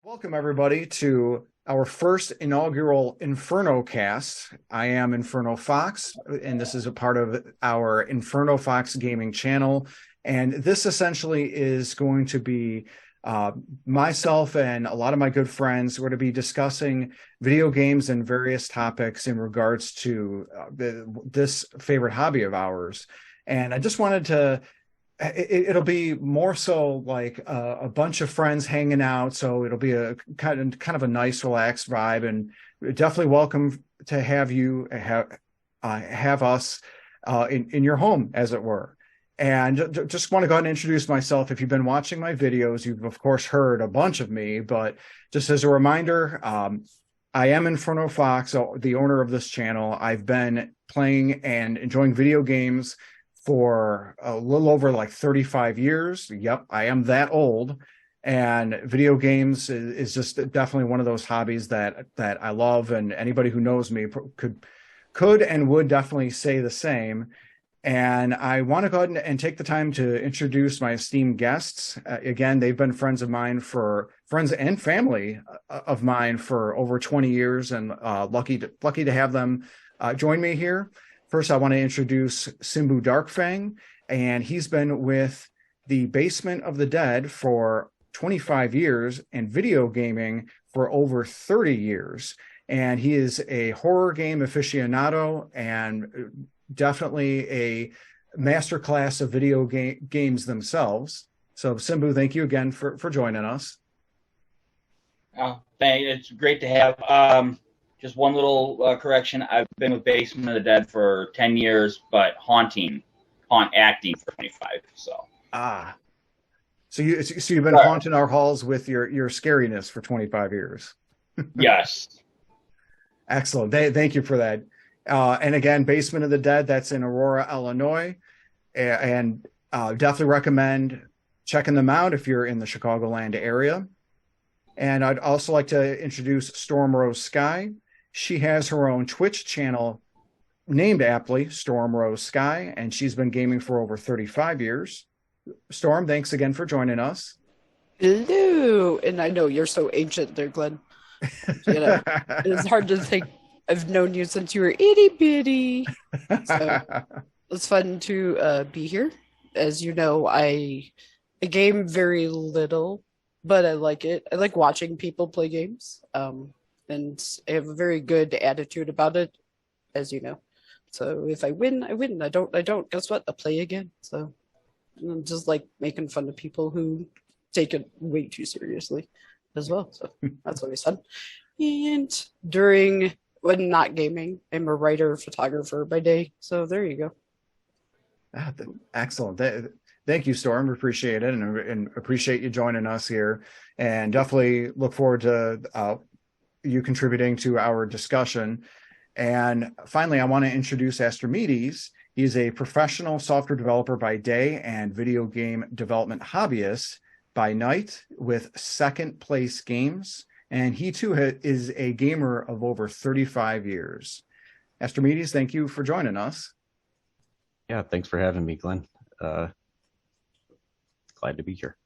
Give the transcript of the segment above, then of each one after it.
Welcome, everybody, to our first inaugural InfernoCast. I am Inferno Fox, and this is a part of our Inferno Fox gaming channel. And this essentially is going to be myself and a lot of my good friends. We're going to be discussing video games and various topics in regards to this favorite hobby of ours. And I just wanted to it'll be more so like a bunch of friends hanging out. So it'll be a kind of a nice, relaxed vibe, and definitely welcome to have you have us in your home, as it were. And just want to go ahead and introduce myself. If you've been watching my videos, you've of course heard a bunch of me, but just as a reminder, I am Inferno Fox, the owner of this channel. I've been playing and enjoying video games for a little over like 35 years. Yep, I am that old. And video games is just definitely one of those hobbies that I love, and anybody who knows me could and would definitely say the same. And I want to go ahead and take the time to introduce my esteemed guests. Again, they've been friends and family of mine for over 20 years, and lucky to have them join me here. First, I want to introduce Simbu Darkfang, and he's been with the Basement of the Dead for 25 years and video gaming for over 30 years. And he is a horror game aficionado and definitely a masterclass of video games themselves. So, Simbu, thank you again for joining us. It's great to have. Just one little correction. I've been with Basement of the Dead for 10 years, but haunt acting for 25. So you've been haunting our halls with your scariness for 25 years. Yes. Excellent. Thank you for that. And again, Basement of the Dead, that's in Aurora, Illinois. And definitely recommend checking them out if you're in the Chicagoland area. And I'd also like to introduce Stormrosesky. She has her own Twitch channel named aptly Stormrosesky, and she's been gaming for over 35 years. Storm, thanks again for joining us. Hello. And I know you're so ancient there, Glenn. It's hard to think. I've known you since you were itty bitty. So it's fun to be here. As you know, I game very little, but I like it. I like watching people play games. And I have a very good attitude about it, as you know. So if I win, I win. I don't. Guess what? I play again. So I'm just like making fun of people who take it way too seriously as well. So that's always fun. And when not gaming, I'm a writer, photographer by day. So there you go. Excellent. Thank you, Storm. Appreciate it, and appreciate you joining us here. And definitely look forward to you contributing to our discussion. And finally, I want to introduce Astrimedes. He's a professional software developer by day and video game development hobbyist by night with Second Place Games. And he too is a gamer of over 35 years. Astrimedes, thank you for joining us. Yeah, thanks for having me, Glenn. Glad to be here.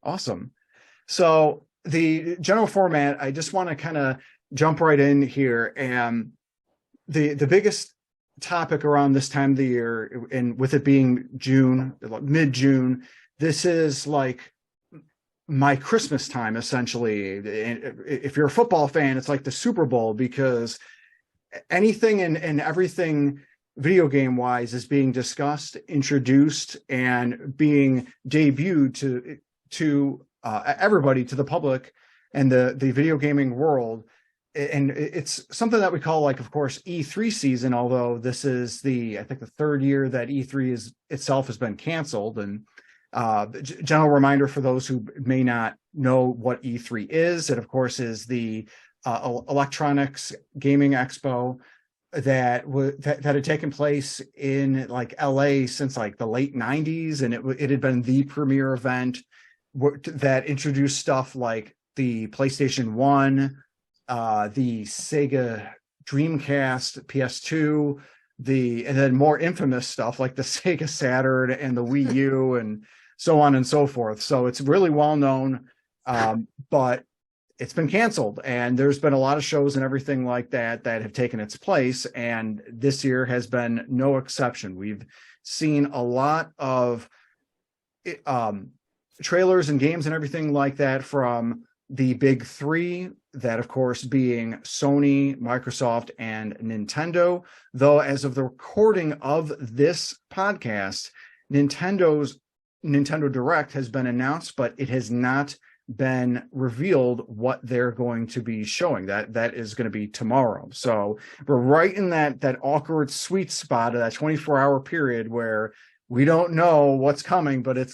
Awesome. So the general format, I just want to kind of jump right in here. And the biggest topic around this time of the year, and with it being June, mid-June, this is like my Christmas time, essentially. If you're a football fan, it's like the Super Bowl, because anything and everything video game wise is being discussed, introduced, and being debuted to everybody, to the public and the video gaming world. And it's something that we call, like, of course, E3 season, although this is I think the third year that E3 itself has been canceled. And general reminder for those who may not know what E3 is, it of course is the electronics gaming expo that had taken place in like LA since like the late 90s, and it had been the premier event that introduced stuff like the PlayStation 1, the Sega Dreamcast, PS2, and then more infamous stuff like the Sega Saturn and the Wii U and so on and so forth. So it's really well known. But it's been canceled, and there's been a lot of shows and everything like that that have taken its place, and this year has been no exception. We've seen a lot of trailers and games and everything like that from the big three, that of course being Sony, Microsoft, and Nintendo. Though as of the recording of this podcast, Nintendo Direct has been announced, but it has not been revealed what they're going to be showing. That is going to be tomorrow. So we're right in that awkward sweet spot of that 24-hour period where we don't know what's coming, but it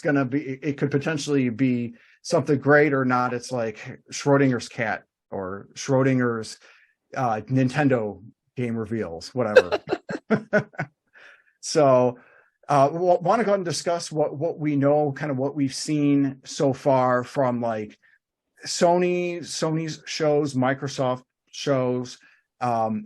could potentially be something great or not. It's like Schrodinger's cat or Schrodinger's Nintendo game reveals, whatever. So want to go ahead and discuss what we know, kind of what we've seen so far from like Sony's shows, Microsoft shows,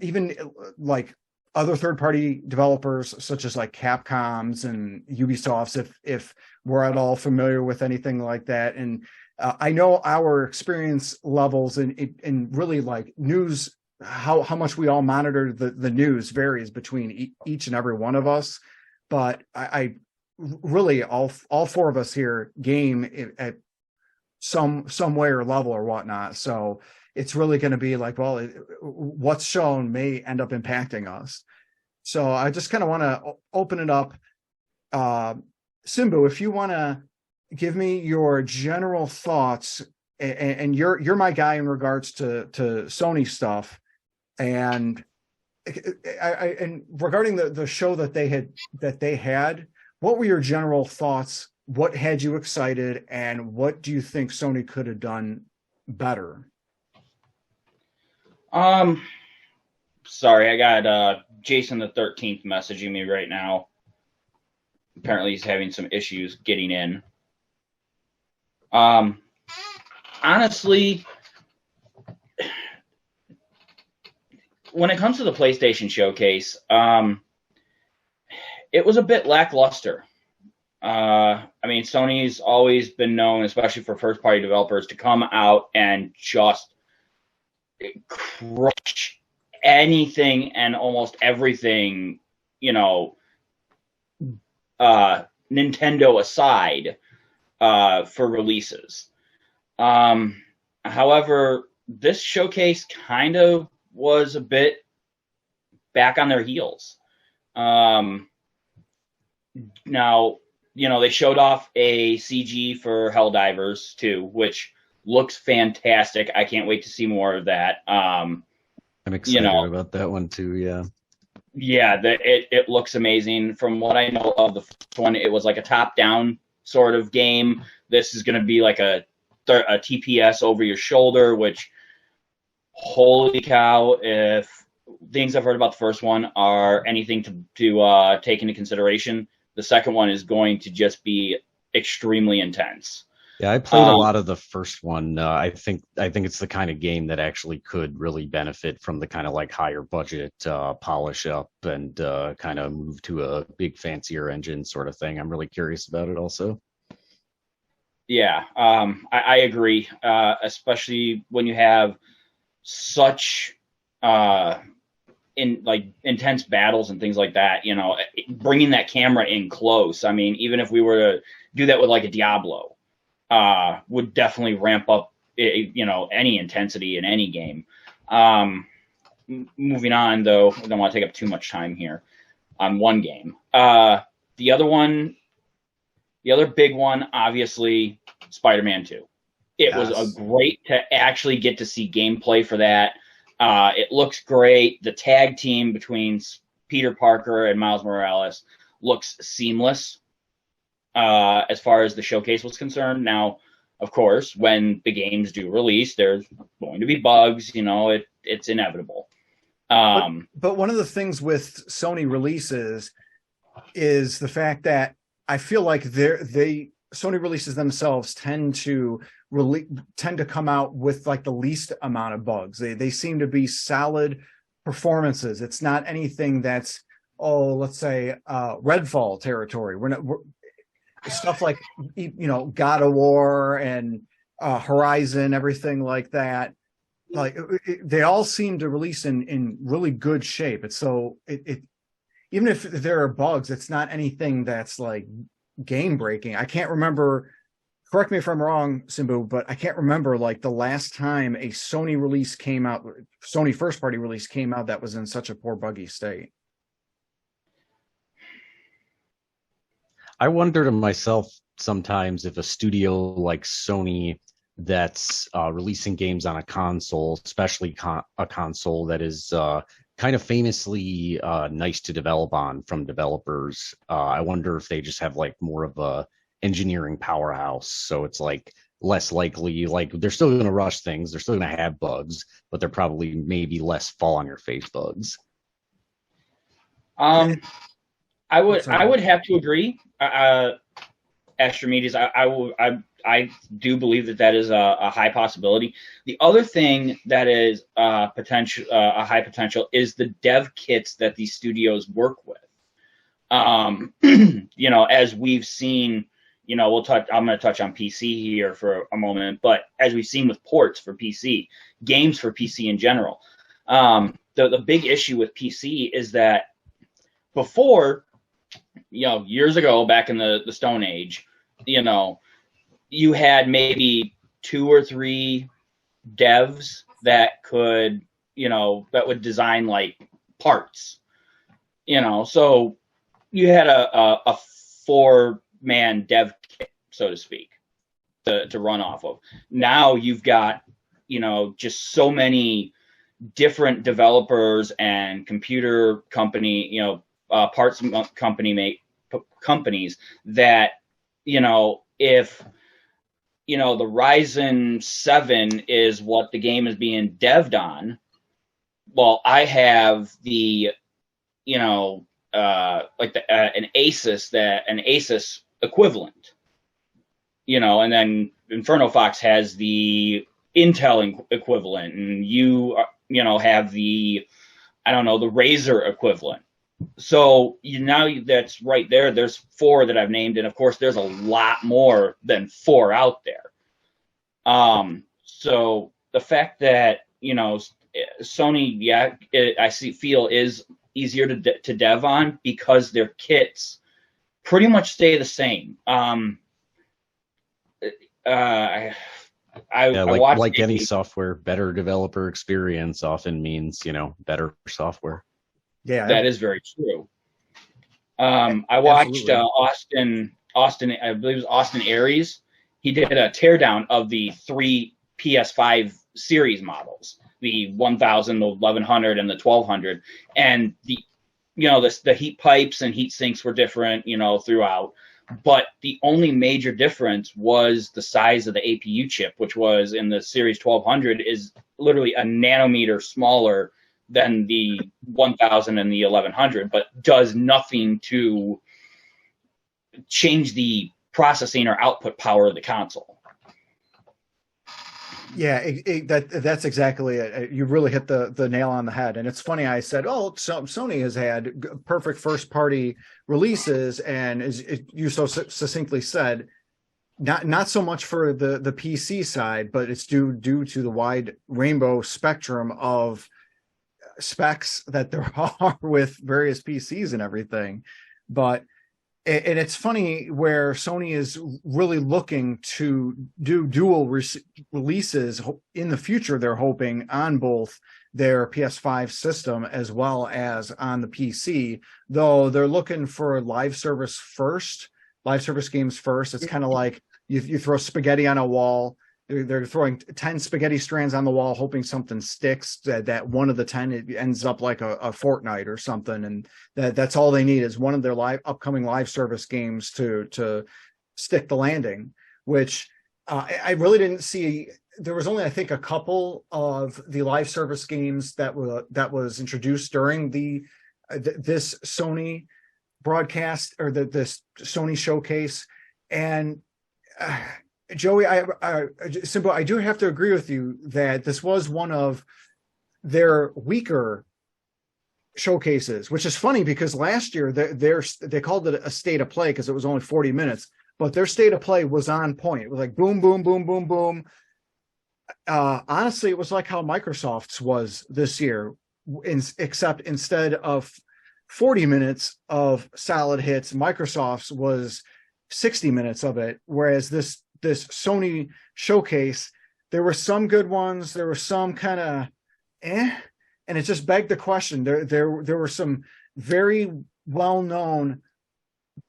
even like other third-party developers such as like Capcom's and Ubisoft's, if we're at all familiar with anything like that. And I know our experience levels in really like news, how much we all monitor the news varies between each and every one of us. But I really, all four of us here game at some way or level or whatnot. So it's really going to be like, well, what's shown may end up impacting us. So I just kind of want to open it up. Simbu, if you want to give me your general thoughts, and you're my guy in regards to Sony stuff, and and regarding the show that they had, what were your general thoughts? What had you excited, and what do you think Sony could have done better? Sorry, I got Jason the 13th messaging me right now. Apparently he's having some issues getting in. Honestly, when it comes to the PlayStation Showcase, it was a bit lackluster. I mean, Sony's always been known, especially for first-party developers, to come out and just crush anything and almost everything, Nintendo aside, for releases. However, this showcase kind of was a bit back on their heels. Now, they showed off a CG for Helldivers 2, which looks fantastic. I can't wait to see more of that. I'm excited about that one too, yeah. Yeah, it looks amazing. From what I know of the first one, it was like a top-down sort of game. This is going to be like a TPS over your shoulder, which, holy cow, if things I've heard about the first one are anything to take into consideration, the second one is going to just be extremely intense. Yeah, I played a lot of the first one. I think it's the kind of game that actually could really benefit from the kind of like higher budget polish up and kind of move to a big fancier engine sort of thing. I'm really curious about it also. Yeah, I agree, especially when you have such intense battles and things like that. Bringing that camera in close. I mean, even if we were to do that with like a Diablo, would definitely ramp up, any intensity in any game. Moving on, though, I don't want to take up too much time here on one game. The other big one, obviously, Spider-Man 2. It was a great to actually get to see gameplay for that. It looks great. The tag team between Peter Parker and Miles Morales looks seamless. As far as the showcase was concerned. Now, of course, when the games do release, there's going to be bugs, it's inevitable. But one of the things with Sony releases is the fact that I feel like Sony releases themselves tend to come out with like the least amount of bugs. They seem to be solid performances. It's not anything that's, let's say, Redfall territory. We're stuff like, God of War and Horizon, everything like that. Like they all seem to release in really good shape. It's so it even if there are bugs, it's not anything that's like game breaking. I can't remember. Correct me if I'm wrong, Simbu, but I can't remember like the last time a Sony release came out, Sony first party release came out that was in such a poor buggy state. I wonder to myself sometimes if a studio like Sony that's releasing games on a console, especially a console that is kind of famously nice to develop on from developers. I wonder if they just have like more of a engineering powerhouse, so it's like less likely, like they're still going to rush things, they're still going to have bugs, but they're probably maybe less fall on your face bugs. I would have to agree. Astrimedes, I do believe that is a high possibility. The other thing that is a high potential is the dev kits that these studios work with. As we've seen, I'm going to touch on PC here for a moment, but as we've seen with ports for PC, games for PC in general, the big issue with PC is that before, years ago, back in the Stone Age, you had maybe 2 or 3 devs that could, that would design like parts, so you had a 4-man dev kit, so to speak, to run off of. Now you've got, just so many different developers and computer company, parts companies that, if, the Ryzen 7 is what the game is being devved on, well, I have the, an Asus equivalent, and then InfernoFox has the Intel equivalent, and you have the, the Razer equivalent. So now that's right there. There's 4 that I've named, and of course, there's a lot more than 4 out there. So the fact that Sony, feel is easier to dev on because their kits pretty much stay the same. I like any software, better developer experience often means better software. Yeah, that is very true. I watched Austin. I believe it was Austin Aries. He did a teardown of the 3 PS5 series models, the 1000, the 1100, and the 1200, and the heat pipes and heat sinks were different, throughout. But the only major difference was the size of the APU chip, which was in the Series 1200 is literally a nanometer smaller than the 1000 and the 1100, but does nothing to change the processing or output power of the console. Yeah, that's exactly it. You really hit the nail on the head. And it's funny, I said, Sony has had perfect first-party releases, and as you so succinctly said, not so much for the PC side, but it's due to the wide rainbow spectrum of specs that there are with various PCs and everything. And it's funny where Sony is really looking to do dual releases in the future. They're hoping on both their PS5 system as well as on the PC, though they're looking for live service games first. It's kind of like you throw spaghetti on a wall. They're throwing 10 spaghetti strands on the wall, hoping something sticks, that one of the 10 it ends up like a Fortnite or something. And that's all they need is one of their upcoming live service games to stick the landing, which I really didn't see. There was only, I think, a couple of the live service games that was introduced during this Sony broadcast, or this Sony showcase. And Joey, Simbu, I do have to agree with you that this was one of their weaker showcases, which is funny because last year they called it a state of play because it was only 40 minutes. but their state of play was on point. It was like boom, boom, boom, boom, boom. Honestly, it was like how Microsoft's was this year, except instead of 40 minutes of solid hits, Microsoft's was 60 minutes of it. Whereas this Sony showcase, there were some good ones, there were some kind of and it just begged the question. There were some very well known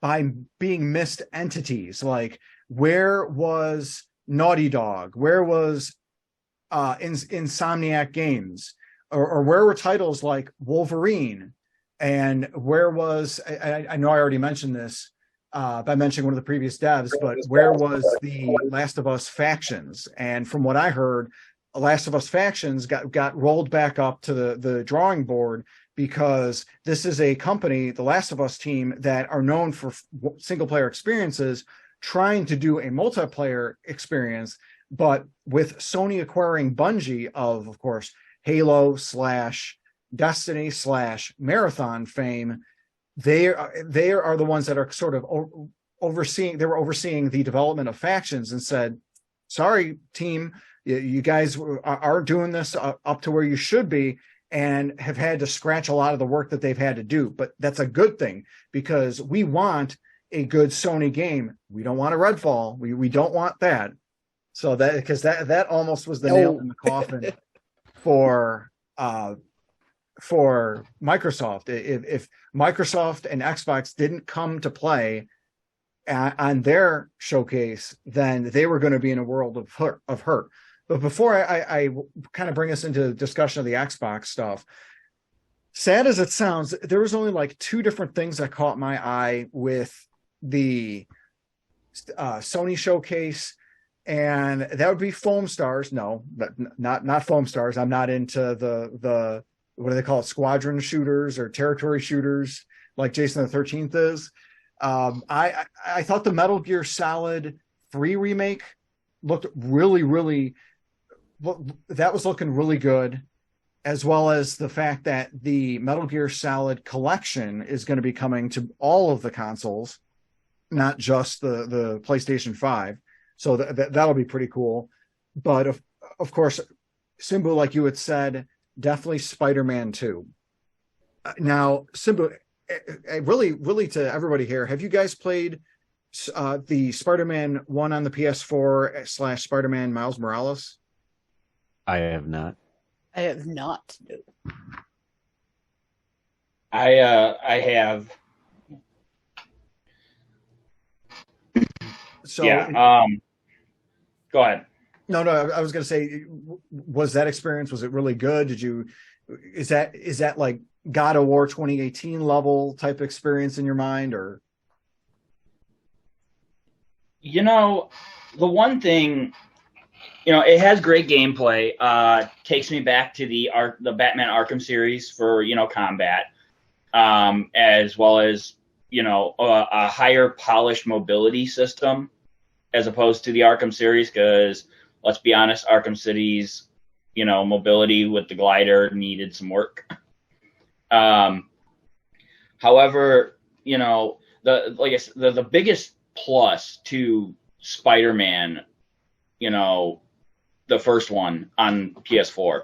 by being missed entities, like where was Naughty Dog, where was Insomniac Games, or where were titles like Wolverine, and where was I know I already mentioned this by mentioning one of the previous devs, but where was the Last of Us Factions? And from what I heard, Last of Us Factions got rolled back up to the drawing board because this is a company, the Last of Us team, that are known for single player experiences, trying to do a multiplayer experience. But with Sony acquiring Bungie of course, Halo / Destiny / Marathon fame, they are the ones that are sort of overseeing. They were overseeing the development of Factions and said, "Sorry, team, you guys are doing this up to where you should be," and have had to scratch a lot of the work that they've had to do. But that's a good thing, because we want a good Sony game. We don't want a Redfall. We don't want that. So that almost was the nail in the coffin for Microsoft. If Microsoft and Xbox didn't come to play on their showcase, then they were going to be in a world of hurt. But before I kind of bring us into discussion of the Xbox stuff, sad as it sounds, there was only like 2 different things that caught my eye with the Sony showcase, and that would be foam stars. No, not foam stars. I'm not into the what do they call it? Squadron shooters or territory shooters like Jason the 13th is. I thought the Metal Gear Solid 3 remake looked really, that was looking really good, as well as the fact that the Metal Gear Solid collection is going to be coming to all of the consoles, not just the PlayStation 5. So that'll be pretty cool. But of course, Simbu, like you had said, definitely Spider-Man 2. Now, Simbu, really to everybody here, have you guys played the Spider-Man 1 on the PS4 / Spider-Man Miles Morales? I have not. I have not. No. I have. So yeah. Go ahead. No, I was going to say, was that experience, was it really good? Is that like God of War 2018 level type experience in your mind, or? The one thing, it has great gameplay. Takes me back to the Batman Arkham series for, combat, as well as, a higher polished mobility system as opposed to the Arkham series, because let's be honest, Arkham City's, mobility with the glider needed some work. However, the biggest plus to Spider-Man, the first one on PS4,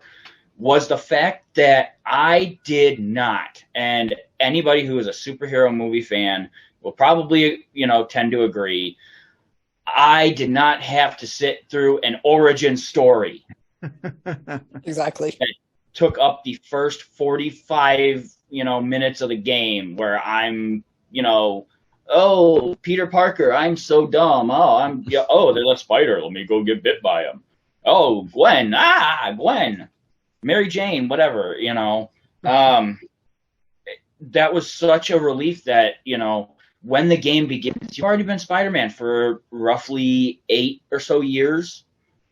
was the fact that I did not, and anybody who is a superhero movie fan will probably, tend to agree, I did not have to sit through an origin story. Exactly. That took up the first 45, minutes of the game, where I'm, oh, Peter Parker, I'm so dumb. Oh, there's a spider. Let me go get bit by him. Oh, Gwen. Gwen. Mary Jane, whatever, that was such a relief that, when the game begins, you've already been Spider-Man for roughly 8 or so years,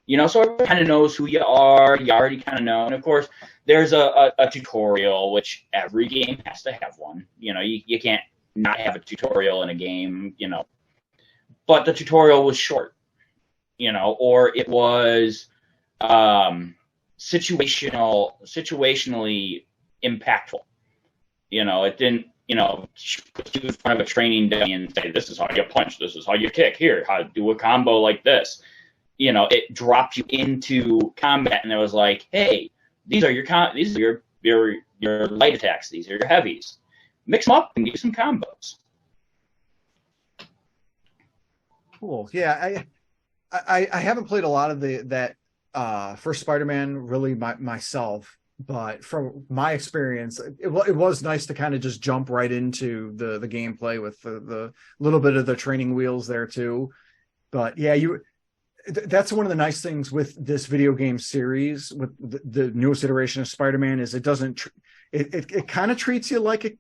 so everyone kind of knows who you are. You already kind of know. And of course, there's a tutorial, which every game has to have one. You can't not have a tutorial in a game, but the tutorial was short, or it was situationally impactful. It didn't put you in front of a training dummy and say, this is how you punch, this is how you kick, here, how to do a combo like this. It dropped you into combat, and it was like, hey, these are your light attacks, these are your heavies. Mix them up and do some combos. Cool. Yeah, I haven't played a lot of that first Spider-Man really myself, but from my experience, it was nice to kind of just jump right into the gameplay with the little bit of the training wheels there too. But yeah, that's one of the nice things with this video game series, with the newest iteration of Spider-Man, is it doesn't it kind of treats you like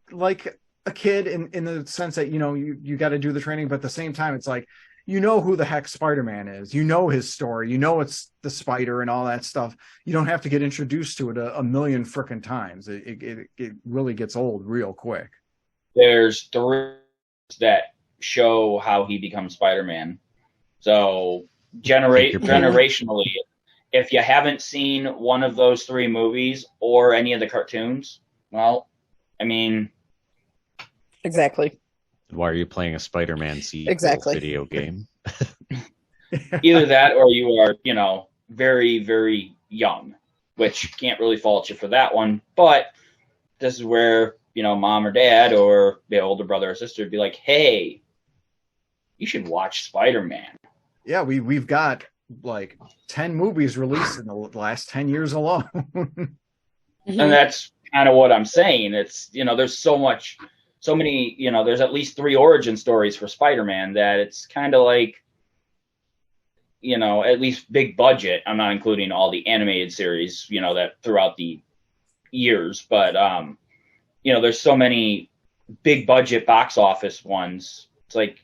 a kid in the sense that you got to do the training, but at the same time it's like, who the heck Spider-Man is, his story, it's the spider and all that stuff. You don't have to get introduced to it a million frickin' times. It really gets old real quick. There's 3 that show how he becomes Spider-Man. So generationally, if you haven't seen one of those 3 movies or any of the cartoons, well, I mean, exactly. Why are you playing a Spider-Man video game? Either that, or you are, very, very young, which can't really fault you for that one. But this is where, mom or dad or the older brother or sister would be like, hey, you should watch Spider-Man. Yeah, we've got like 10 movies released in the last 10 years alone. And that's kind of what I'm saying. It's, there's so many, there's at least 3 origin stories for Spider-Man that it's kind of like, at least big budget. I'm not including all the animated series, that throughout the years, but, there's so many big budget box office ones. It's like,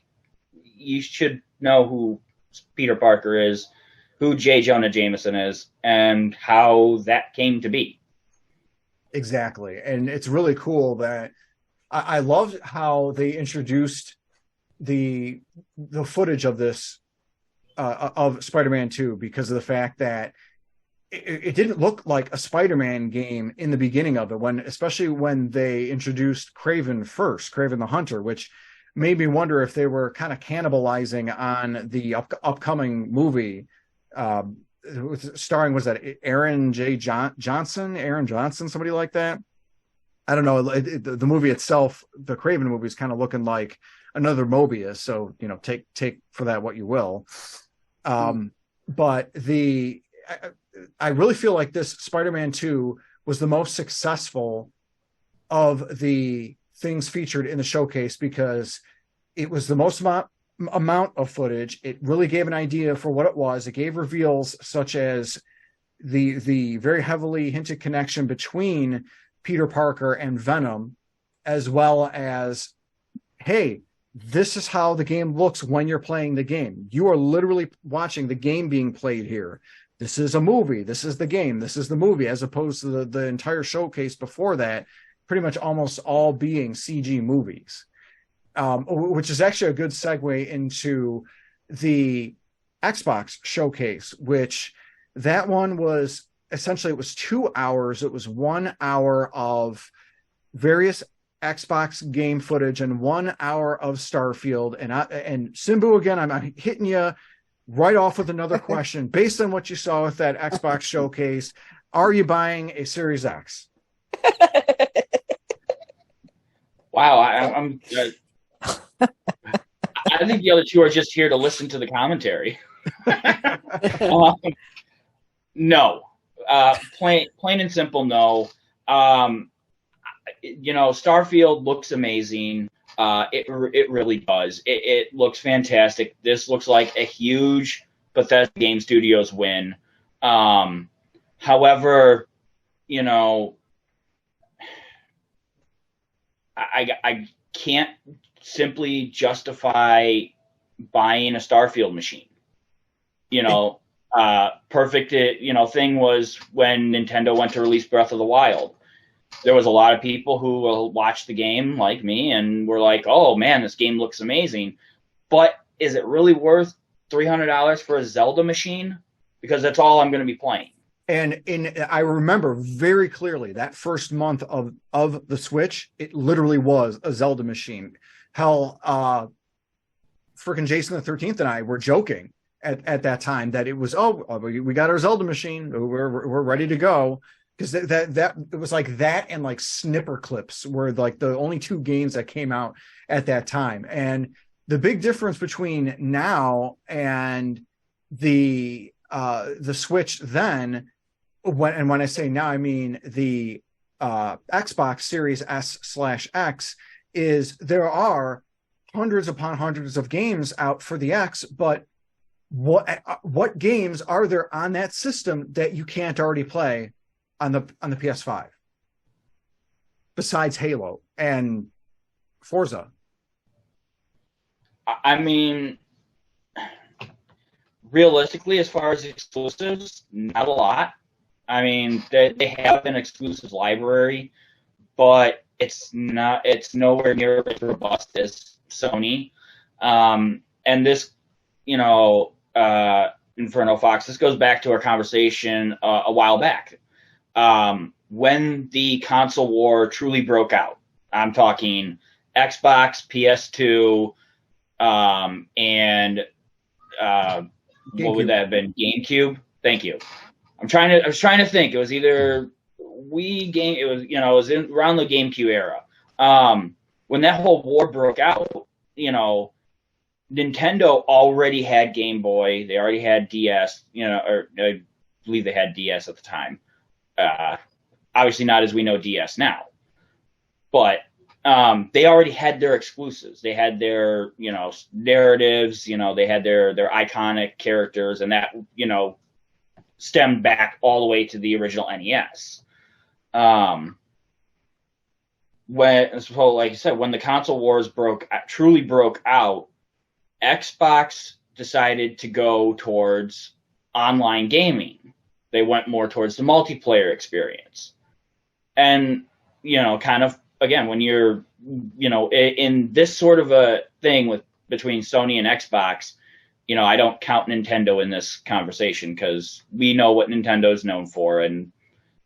you should know who Peter Parker is, who J. Jonah Jameson is, and how that came to be. Exactly. And it's really cool that I loved how they introduced the footage of this of Spider-Man 2, because of the fact that it didn't look like a Spider-Man game in the beginning of it, especially when they introduced Kraven the Hunter, which made me wonder if they were kind of cannibalizing on the upcoming movie starring, was that Aaron Johnson, somebody like that? I don't know. The movie itself, the Kraven movie, is kind of looking like another Mobius. So, take for that what you will. But I really feel like this Spider-Man 2 was the most successful of the things featured in the showcase, because it was the most amount of footage. It really gave an idea for what it was. It gave reveals such as the very heavily hinted connection between Peter Parker and Venom, as well as, hey, this is how the game looks when you're playing the game. You are literally watching the game being played here. This is a movie. This is the game. This is the movie, as opposed to the entire showcase before that, pretty much almost all being CG movies, which is actually a good segue into the Xbox showcase, which that one was essentially, it was 2 hours. It was 1 hour of various Xbox game footage and 1 hour of Starfield. And Simbu, again, I'm hitting you right off with another question. Based on what you saw with that Xbox showcase, are you buying a Series X? Wow, I think the other 2 are just here to listen to the commentary. No. Plain and simple, no. Starfield looks amazing. It really does. It looks fantastic. This looks like a huge Bethesda Game Studios win. However, I can't simply justify buying a Starfield machine. Perfect thing was when Nintendo went to release Breath of the Wild. There was a lot of people who watched the game like me and were like, oh man, this game looks amazing. But is it really worth $300 for a Zelda machine? Because that's all I'm going to be playing. And I remember very clearly that first month of the Switch, it literally was a Zelda machine. Hell, freaking Jason the 13th and I were joking at that time that it was, we got our Zelda machine, we're ready to go, because that it was like that, and like Snipper Clips were like the only two games that came out at that time. And the big difference between now and the Switch then, when I say now, I mean the Xbox Series S/X, is there are hundreds upon hundreds of games out for the X, but what games are there on that system that you can't already play on the PS5 besides Halo and Forza? I mean, realistically, as far as exclusives, not a lot. I mean, they have an exclusive library, but it's nowhere near as robust as Sony. And this, Inferno Fox, this goes back to our conversation a while back. When the console war truly broke out, I'm talking Xbox, PS2, and what would that have been? GameCube. Thank you. I was trying to think. It was either Wii game. It was around the GameCube era. When that whole war broke out, Nintendo already had Game Boy. They already had DS. Or I believe they had DS at the time. Obviously not as we know DS now, but they already had their exclusives. They had their narratives. They had their iconic characters, and that stemmed back all the way to the original NES. Like I said, when the console wars truly broke out, Xbox decided to go towards online gaming. They went more towards the multiplayer experience. And, kind of, again, when you're, in this sort of a thing between Sony and Xbox, I don't count Nintendo in this conversation because we know what Nintendo is known for. And,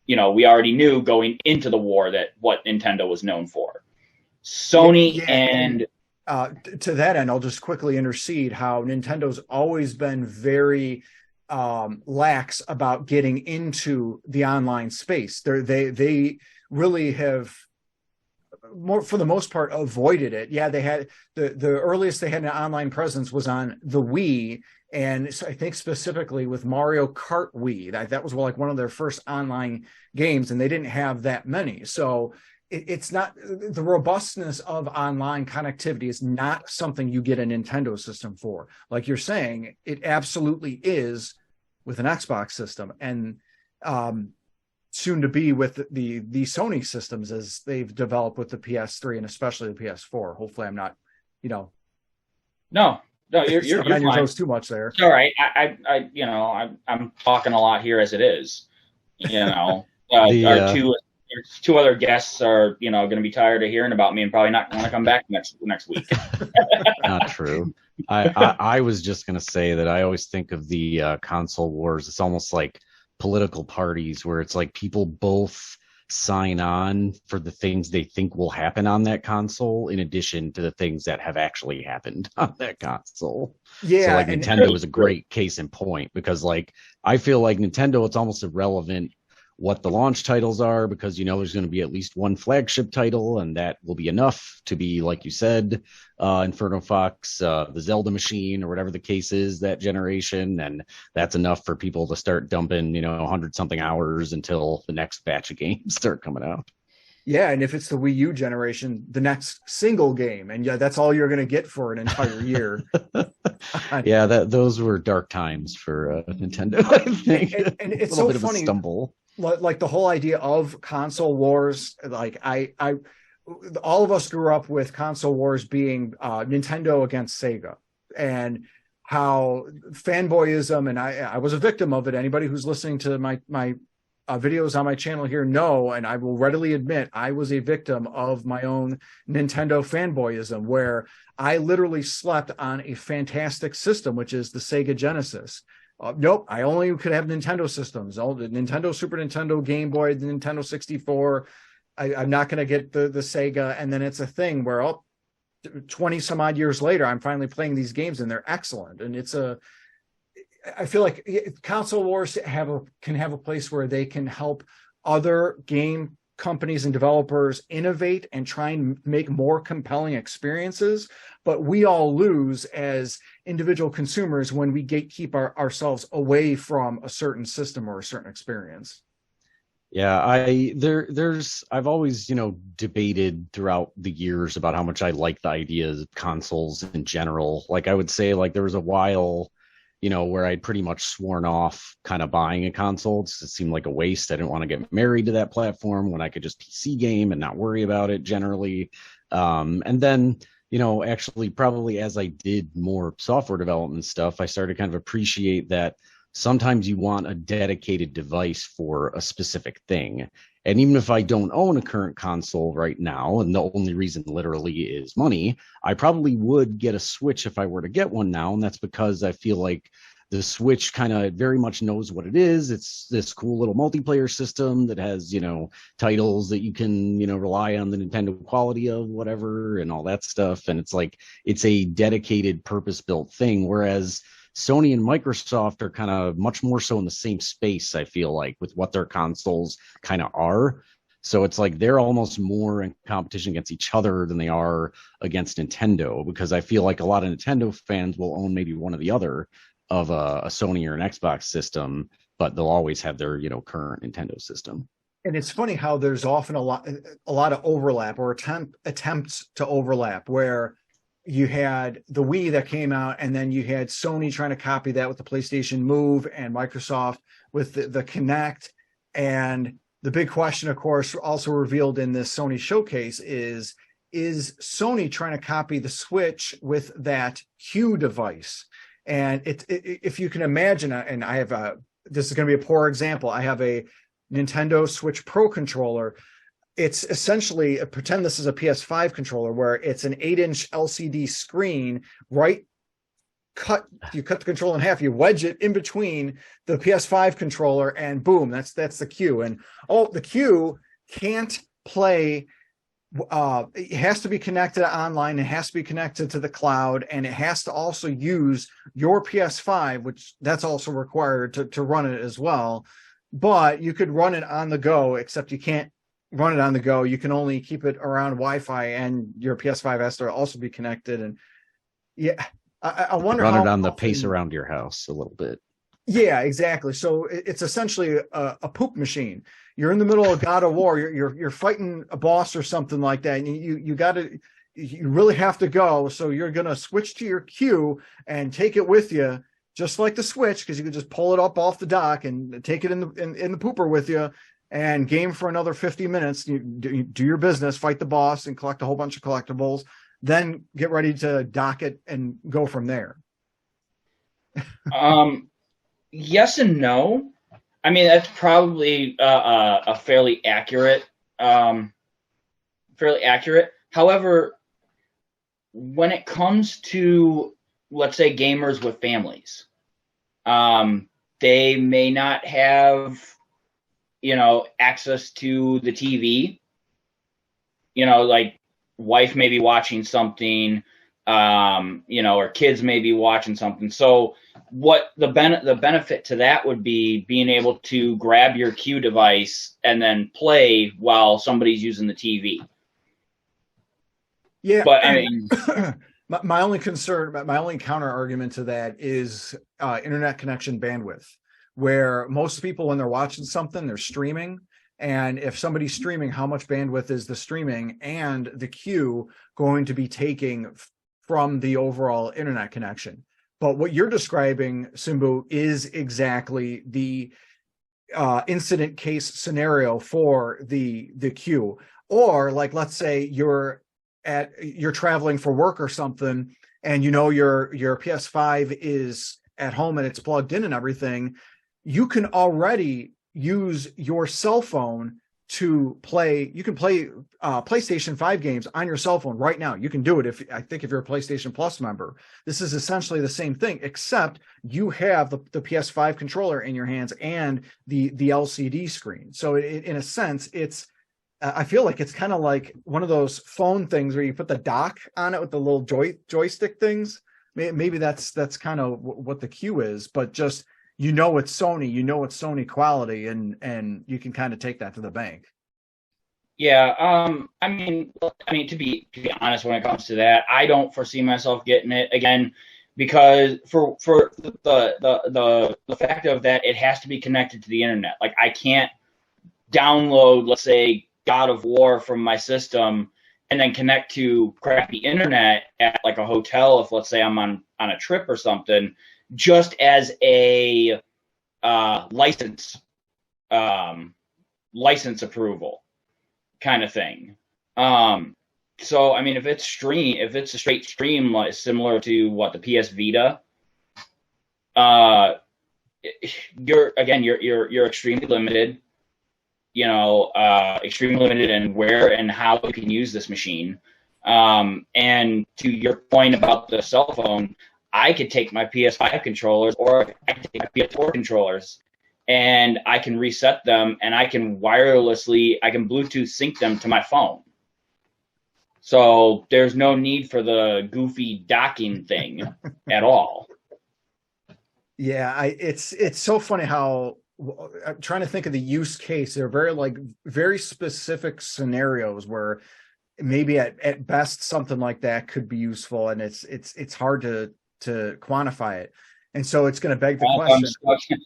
we already knew going into the war what Nintendo was known for. Sony and to that end, I'll just quickly intercede how Nintendo's always been very lax about getting into the online space. They really have, for the most part, avoided it. Yeah, they had the earliest they had an online presence was on the Wii, and so I think specifically with Mario Kart Wii. That was like one of their first online games, and they didn't have that many. So it's not, the robustness of online connectivity is not something you get a Nintendo system for. Like you're saying, it absolutely is with an Xbox system, and soon to be with the Sony systems as they've developed with the PS3 and especially the PS4. Hopefully, I'm not, No, you're on your toes too much there. It's all right. I'm talking a lot here as it is. Our two other guests are, going to be tired of hearing about me and probably not going to come back next week. Not true. I was just going to say that I always think of the console wars. It's almost like political parties where it's like people both sign on for the things they think will happen on that console in addition to the things that have actually happened on that console. Yeah. So like Nintendo is a great case in point, because like I feel like Nintendo, it's almost irrelevant what the launch titles are, because there's going to be at least one flagship title, and that will be enough to be, like you said, Inferno Fox, the Zelda machine, or whatever the case is that generation, and that's enough for people to start dumping 100-something hours until the next batch of games start coming out. Yeah, and if it's the Wii U generation, the next single game, and that's all you're going to get for an entire year. Yeah, those were dark times for Nintendo, I think. And it's a little so bit funny. Of a stumble. Like the whole idea of console wars, like all of us grew up with console wars being Nintendo against Sega, and how fanboyism, and I was a victim of it. Anybody who's listening to my videos on my channel here know, and I will readily admit, I was a victim of my own Nintendo fanboyism, where I literally slept on a fantastic system, which is the Sega Genesis. Nope, I only could have Nintendo systems. All the Nintendo, Super Nintendo, Game Boy, the Nintendo 64. I'm not going to get the Sega. And then it's a thing where 20 some odd years later, I'm finally playing these games and they're excellent. And I feel like console wars can have a place where they can help other game companies and developers innovate and try and make more compelling experiences, but we all lose as individual consumers when we gatekeep ourselves away from a certain system or a certain experience. Yeah, I've always, debated throughout the years about how much I like the idea of consoles in general. Like I would say, like there was a while, where I'd pretty much sworn off kind of buying a console. It seemed like a waste. I didn't want to get married to that platform when I could just PC game and not worry about it generally. And then, actually probably as I did more software development stuff, I started to kind of appreciate that sometimes you want a dedicated device for a specific thing. And even if I don't own a current console right now, and the only reason literally is money, I probably would get a Switch if I were to get one now. And that's because I feel like the Switch kind of very much knows what it is. It's this cool little multiplayer system that has, titles that you can, rely on the Nintendo quality of whatever and all that stuff. And it's like, it's a dedicated purpose-built thing. Whereas Sony and Microsoft are kind of much more so in the same space, I feel like, with what their consoles kind of are. So it's like they're almost more in competition against each other than they are against Nintendo, because I feel like a lot of Nintendo fans will own maybe one or the other of a Sony or an Xbox system, but they'll always have their, current Nintendo system. And it's funny how there's often a lot of overlap or attempts to overlap, where you had the Wii that came out, and then you had Sony trying to copy that with the PlayStation Move, and Microsoft with the Kinect. And the big question, of course, also revealed in this Sony showcase is Sony trying to copy the Switch with that Q device? And if you can imagine, and I have this is going to be a poor example. I have a Nintendo Switch Pro controller. It's essentially, pretend this is a PS5 controller, where it's an 8-inch LCD screen, right? You cut the controller in half, you wedge it in between the PS5 controller, and boom, that's the Q. And the Q can't play. It has to be connected online. It has to be connected to the cloud, and it has to also use your PS5, which that's also required to run it as well. But you could run it on the go, except you can't run it on the go. You can only keep it around Wi-Fi, and your PS5 has to also be connected. And yeah, I wonder run it on the pace around your house a little bit. Yeah, exactly. So it's essentially a poop machine. You're in the middle of God of War. You're fighting a boss or something like that, and you really have to go. So you're gonna switch to your Q and take it with you, just like the Switch, because you can just pull it up off the dock and take it in the pooper with you, and game for another 50 minutes. You do your business, fight the boss, and collect a whole bunch of collectibles. Then get ready to dock it and go from there. Yes and no. I mean, that's probably a fairly accurate. However, when it comes to, let's say, gamers with families, they may not have, access to the TV. Like wife may be watching something, or kids may be watching something. So what the benefit to that would be being able to grab your Q device and then play while somebody's using the TV. Yeah, but I mean, my only counter argument to that is internet connection bandwidth, where most people, when they're watching something, they're streaming. And if somebody's streaming, how much bandwidth is the streaming and the queue going to be taking from the overall internet connection? But what you're describing, Simbu, is exactly the incident case scenario for the queue. Or like, let's say you're traveling for work or something, and your PS5 is at home and it's plugged in and everything. You can already use your cell phone to play. You can play PlayStation 5 games on your cell phone right now. You can do it if you're a PlayStation Plus member. This is essentially the same thing, except you have the PS5 controller in your hands and the LCD screen. So in a sense, it's I feel like it's kind of like one of those phone things where you put the dock on it with the little joystick things. Maybe that's kind of what the cue is, but just it's Sony quality, and you can kind of take that to the bank. Yeah, I mean, to be honest, when it comes to that, I don't foresee myself getting it again, because for the fact of that, it has to be connected to the internet. Like, I can't download, let's say, God of War from my system and then connect to crappy internet at like a hotel if, let's say, I'm on a trip or something, just as a license approval kind of thing. So I mean, if it's a straight stream, like similar to what the PS Vita, you're extremely limited. Extremely limited in where and how you can use this machine. And to your point about the cell phone, I could take my PS5 controllers, or I could take my PS4 controllers, and I can reset them, and I can Bluetooth sync them to my phone. So there's no need for the goofy docking thing at all. Yeah, it's so funny how I'm trying to think of the use case. They're very specific scenarios where maybe at best something like that could be useful, and it's hard to quantify it. And so it's going to beg the question.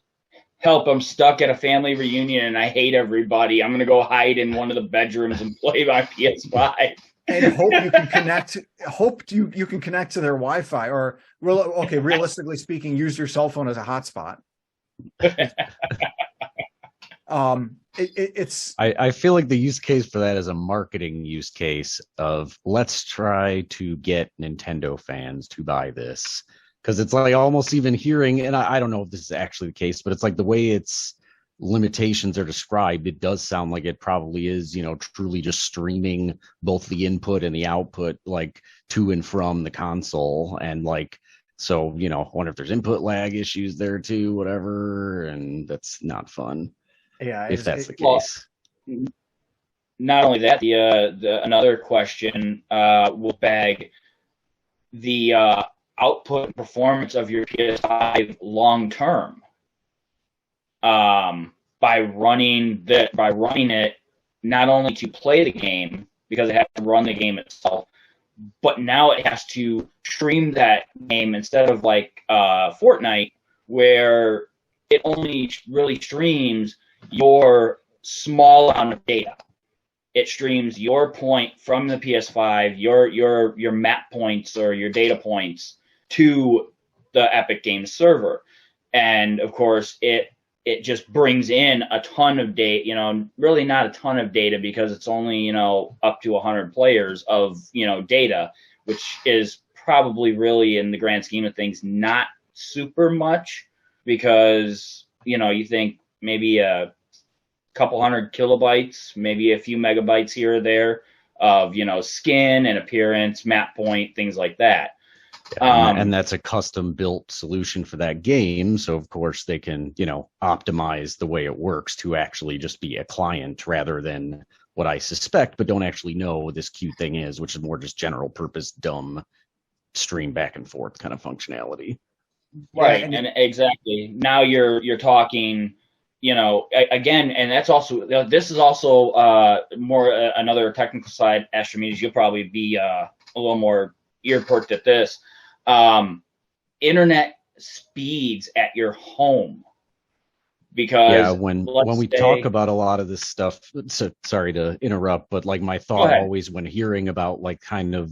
I'm stuck at a family reunion and I hate everybody. I'm going to go hide in one of the bedrooms and play my PS5. And hope you can connect. You can connect to their Wi-Fi, or realistically speaking, use your cell phone as a hotspot. I feel like the use case for that is a marketing use case of, let's try to get Nintendo fans to buy this, because it's like almost even hearing, and I don't know if this is actually the case, but it's like the way its limitations are described, it does sound like it probably is, truly just streaming both the input and the output, like to and from the console. And like, so, I wonder if there's input lag issues there too, whatever. And that's not fun. Yeah. If that's the case. Not only that, the another question will beg the output and performance of your PS5 long term. By running it not only to play the game, because it has to run the game itself, but now it has to stream that game instead of like Fortnite, where it only really streams your small amount of data. It streams your point from the PS5, your map points or your data points to the Epic Games server, and of course it just brings in a ton of data, really not a ton of data, because it's only, up to 100 players of, data, which is probably really, in the grand scheme of things, not super much, because, you think maybe a couple hundred kilobytes, maybe a few megabytes here or there of, skin and appearance, map point, things like that. And that's a custom built solution for that game. So of course they can, optimize the way it works to actually just be a client rather than what I suspect, but don't actually know what this cute thing is, which is more just general purpose, dumb stream back and forth kind of functionality. Right. And exactly. Now you're talking, again, and that's also, this is also more another technical side. Astrimedes, you'll probably be a little more ear perked at this. Internet speeds at your home, because when we talk about a lot of this stuff, so sorry to interrupt, but like my thought always when hearing about like kind of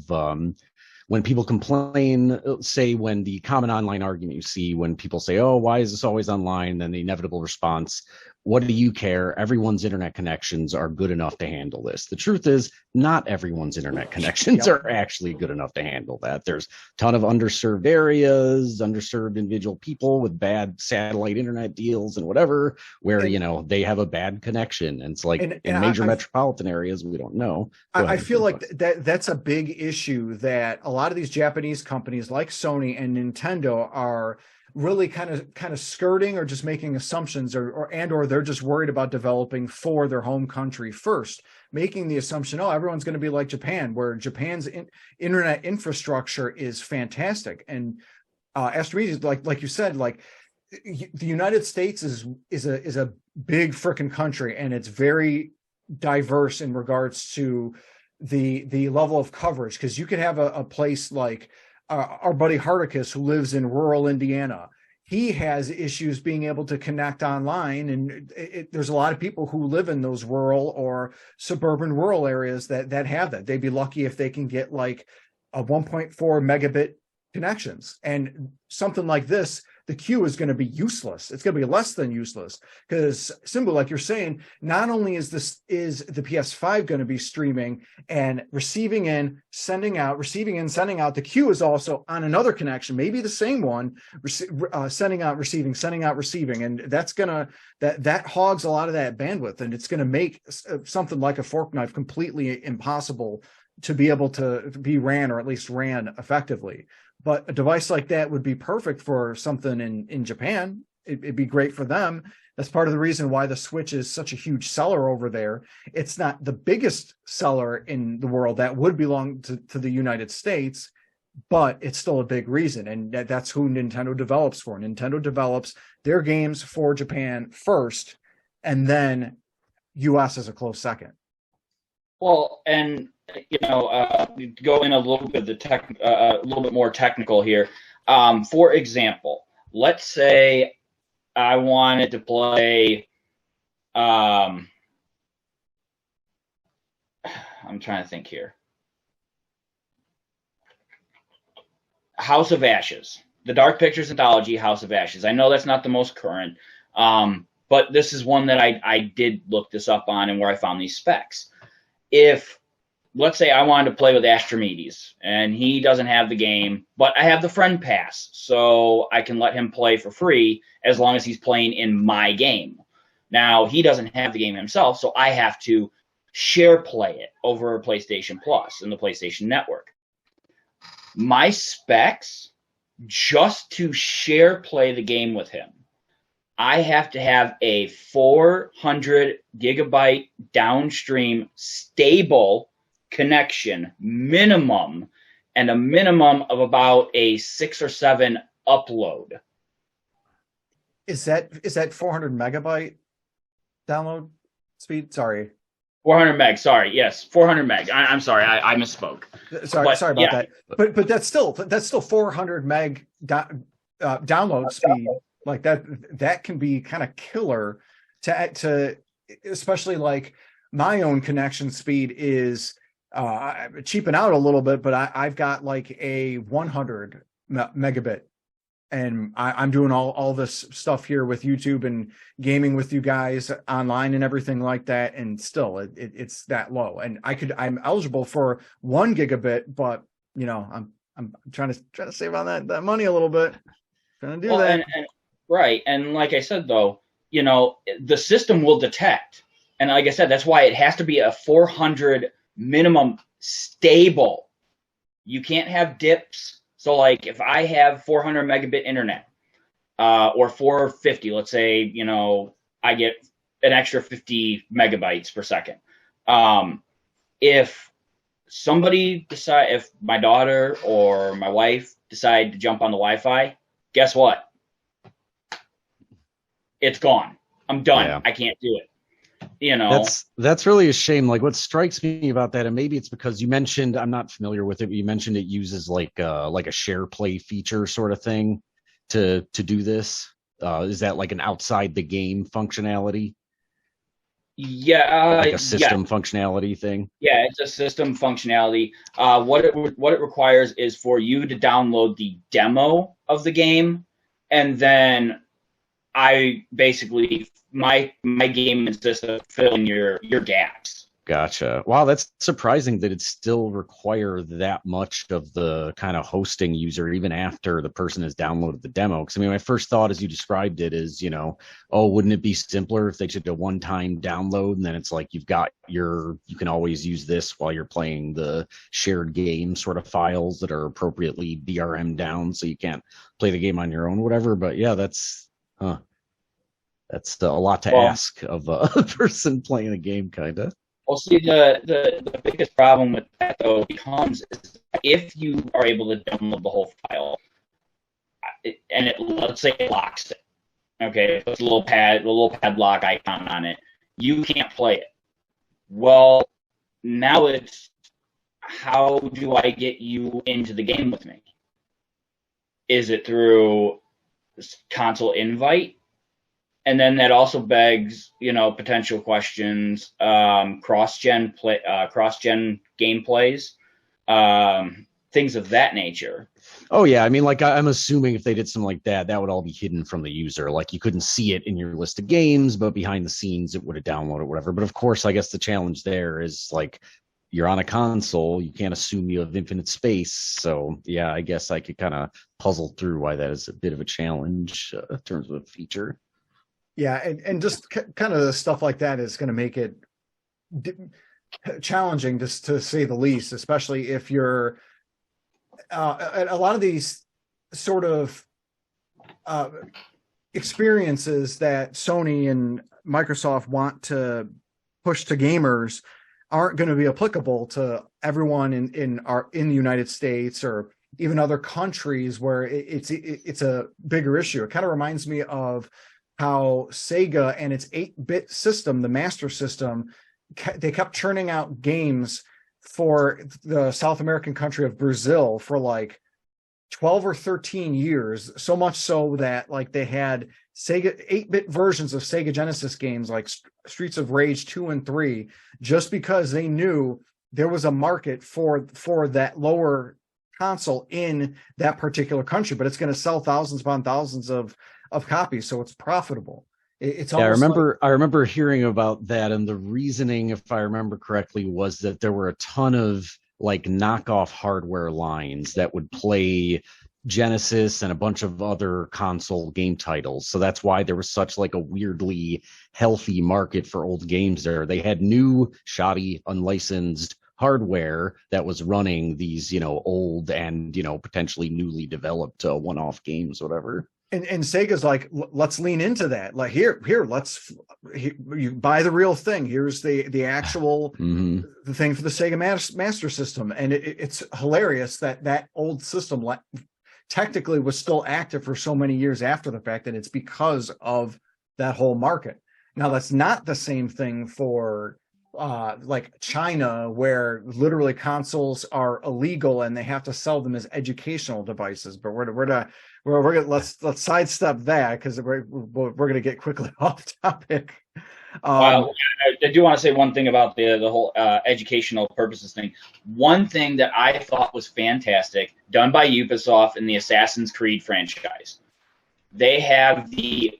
when people complain, say when the common online argument you see when people say, oh, why is this always online, then the inevitable response, what do you care? Everyone's internet connections are good enough to handle this. The truth is, not everyone's internet connections are actually good enough to handle that. There's a ton of underserved areas, underserved individual people with bad satellite internet deals and whatever, where, they have a bad connection. And it's like in major metropolitan areas, we don't know. I feel like that's a big issue that a lot of these Japanese companies like Sony and Nintendo are really kind of skirting or just making assumptions or they're just worried about developing for their home country first, making the assumption, everyone's going to be like Japan, where Japan's internet infrastructure is fantastic. And Astrimedes, like you said, like the United States is a big freaking country, and it's very diverse in regards to the level of coverage, because you could have a place like our buddy Hardicus, who lives in rural Indiana. He has issues being able to connect online, and there's a lot of people who live in those rural or suburban rural areas that have that. They'd be lucky if they can get like a 1.4 megabit connections, and something like this, the queue is going to be useless. It's going to be less than useless, because Simbu, like you're saying, not only is the PS5 going to be streaming and receiving in, sending out, receiving in, sending out, the queue is also on another connection, maybe the same one, sending out, receiving, sending out, receiving, and that's gonna that hogs a lot of that bandwidth, and it's going to make something like a fork knife completely impossible to be able to be ran, or at least ran effectively. But a device like that would be perfect for something in Japan. It'd be great for them. That's part of the reason why the Switch is such a huge seller over there. It's not the biggest seller in the world. That would belong to the United States, but it's still a big reason. And that's who Nintendo develops for. Nintendo develops their games for Japan first, and then US as a close second. Well, and go in a little bit a little bit more technical here. For example, let's say I wanted to play. I'm trying to think here. House of Ashes, the Dark Pictures anthology, House of Ashes. I know that's not the most current, but this is one that I did look this up on, and where I found these specs. If, let's say, I wanted to play with Astrimedes, and he doesn't have the game, but I have the friend pass, so I can let him play for free as long as he's playing in my game. Now, he doesn't have the game himself, so I have to share play it over PlayStation Plus and the PlayStation Network. My specs, just to share play the game with him, I have to have a 400 gigabyte downstream stable connection minimum, and a minimum of about a 6 or 7 upload. Is that 400 megabyte download speed? Sorry. 400 meg. Sorry. Yes. 400 meg. I'm sorry. I misspoke. Sorry about that. But that's still 400 meg download speed. Like that can be kind of killer to especially like my own connection speed is cheaping out a little bit, but I've got like a 100 megabit, and I'm doing all this stuff here with YouTube and gaming with you guys online and everything like that, and still it's that low. And I'm eligible for 1 gigabit, but I'm trying to save on that money a little bit. Trying to do that. Right. And like I said, though, the system will detect. And like I said, that's why it has to be a 400 minimum stable. You can't have dips. So like if I have 400 megabit internet or 450, let's say, I get an extra 50 megabytes per second. If my daughter or my wife decide to jump on the Wi-Fi, guess what? It's gone. I'm done. Yeah. I can't do it. That's really a shame. Like what strikes me about that, and maybe it's because you mentioned, I'm not familiar with it, but you mentioned it uses like a share play feature sort of thing to do this. Is that like an outside the game functionality? Yeah, like a system functionality thing. Yeah, it's a system functionality. What it requires is for you to download the demo of the game, and then I basically my game consists of filling your gaps. Gotcha. Wow, that's surprising that it still require that much of the kind of hosting user even after the person has downloaded the demo. Because I mean, my first thought as you described it is, oh, wouldn't it be simpler if they did a one-time download and then it's like you can always use this while you're playing the shared game sort of files that are appropriately DRM down so you can't play the game on your own, whatever. But yeah, that's a lot to ask of a person playing a game, kind of. Well, see, the biggest problem with that, though, becomes is if you are able to download the whole file, and let's say it locks it, okay, it puts a little padlock icon on it, you can't play it. Well, now it's how do I get you into the game with me? Is it through console invite? And then that also begs, potential questions, cross-gen gameplays, things of that nature. Oh yeah, I mean, like I'm assuming if they did something like that, that would all be hidden from the user. Like you couldn't see it in your list of games, but behind the scenes it would have downloaded or whatever. But of course, I guess the challenge there is like you're on a console, you can't assume you have infinite space. So yeah, I guess I could kind of puzzle through why that is a bit of a challenge in terms of a feature. Yeah, and just kind of stuff like that is going to make it challenging, just to say the least, especially if you're a lot of these sort of experiences that Sony and Microsoft want to push to gamers aren't going to be applicable to everyone in the United States or even other countries where it's a bigger issue. It kind of reminds me of how Sega and its 8-bit system, the Master System, they kept churning out games for the South American country of Brazil for like 12 or 13 years, so much so that like they had Sega 8-bit versions of Sega Genesis games like Streets of Rage 2 and 3, just because they knew there was a market for that lower console in that particular country, but it's going to sell thousands upon thousands of copies, so it's profitable. I remember hearing about that, and the reasoning, if I remember correctly, was that there were a ton of like knockoff hardware lines that would play Genesis and a bunch of other console game titles. So that's why there was such like a weirdly healthy market for old games there. They had new, shoddy, unlicensed hardware that was running these, old and, potentially newly developed one-off games, whatever. And Sega's like, let's lean into that. Like here, you buy the real thing. Here's the actual the thing for the Sega Master System, and it's hilarious that old system technically was still active for so many years after the fact, and it's because of that whole market. Now that's not the same thing for like China, where literally consoles are illegal and they have to sell them as educational devices. But let's sidestep that because we're going to get quickly off topic. I do want to say one thing about the whole educational purposes thing. One thing that I thought was fantastic, done by Ubisoft in the Assassin's Creed franchise. They have the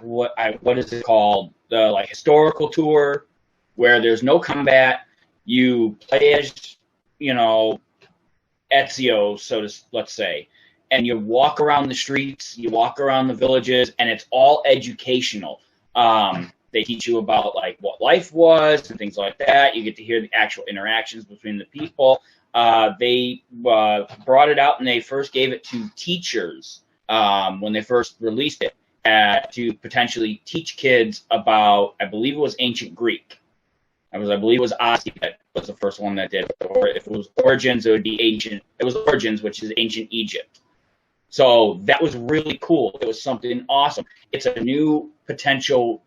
what is it called? The like historical tour where there's no combat. You play as Ezio, let's say, and you walk around the streets, you walk around the villages, and it's all educational. They teach you about like what life was and things like that. You get to hear the actual interactions between the people. They brought it out and they first gave it to teachers when they first released it. To potentially teach kids about, I believe it was ancient Greek. I believe it was Odyssey that was the first one that did. Or if it was Origins, it would be ancient. It was Origins, which is ancient Egypt. So that was really cool. It was something awesome. It's a new potential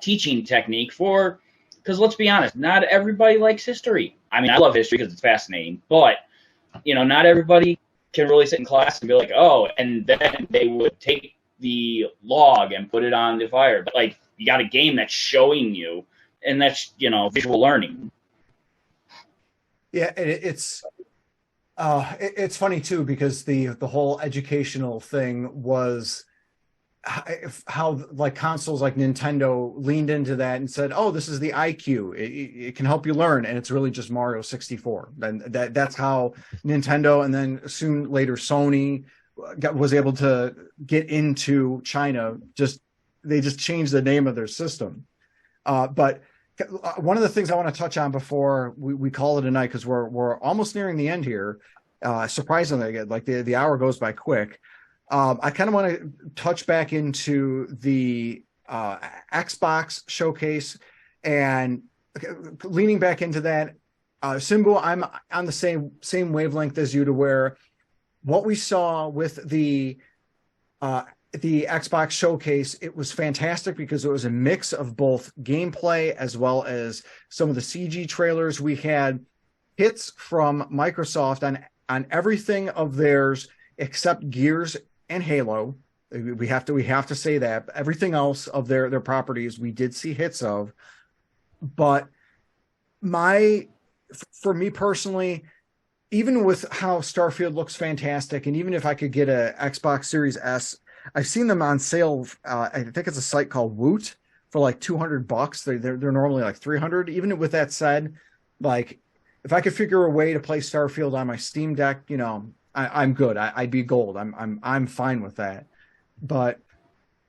teaching technique because let's be honest, not everybody likes history. I mean, I love history because it's fascinating, but not everybody can really sit in class and be like, oh, and then they would take the log and put it on the fire. But like you got a game that's showing you, and that's visual learning. Yeah, it's funny too because the whole educational thing was how like consoles like Nintendo leaned into that and said, "Oh, this is the IQ. It can help you learn," and it's really just Mario 64. And that's how Nintendo, and then soon later Sony, was able to get into China. They just changed the name of their system. But one of the things I want to touch on before we call it a night, because we're almost nearing the end here. Surprisingly, like the hour goes by quick. I kind of want to touch back into the Xbox showcase, and leaning back into that. Simbu, I'm on the same wavelength as you, to where what we saw with the Xbox showcase, it was fantastic because it was a mix of both gameplay as well as some of the CG trailers. We had hits from Microsoft on everything of theirs except Gears and Halo. We have to say that everything else of their properties we did see hits of. But for me personally, even with how Starfield looks fantastic, and even if I could get a Xbox Series S, I've seen them on sale. I think it's a site called Woot for like $200. They're normally like $300. Even with that said, like if I could figure a way to play Starfield on my Steam Deck, I'm good. I'd be gold. I'm fine with that. But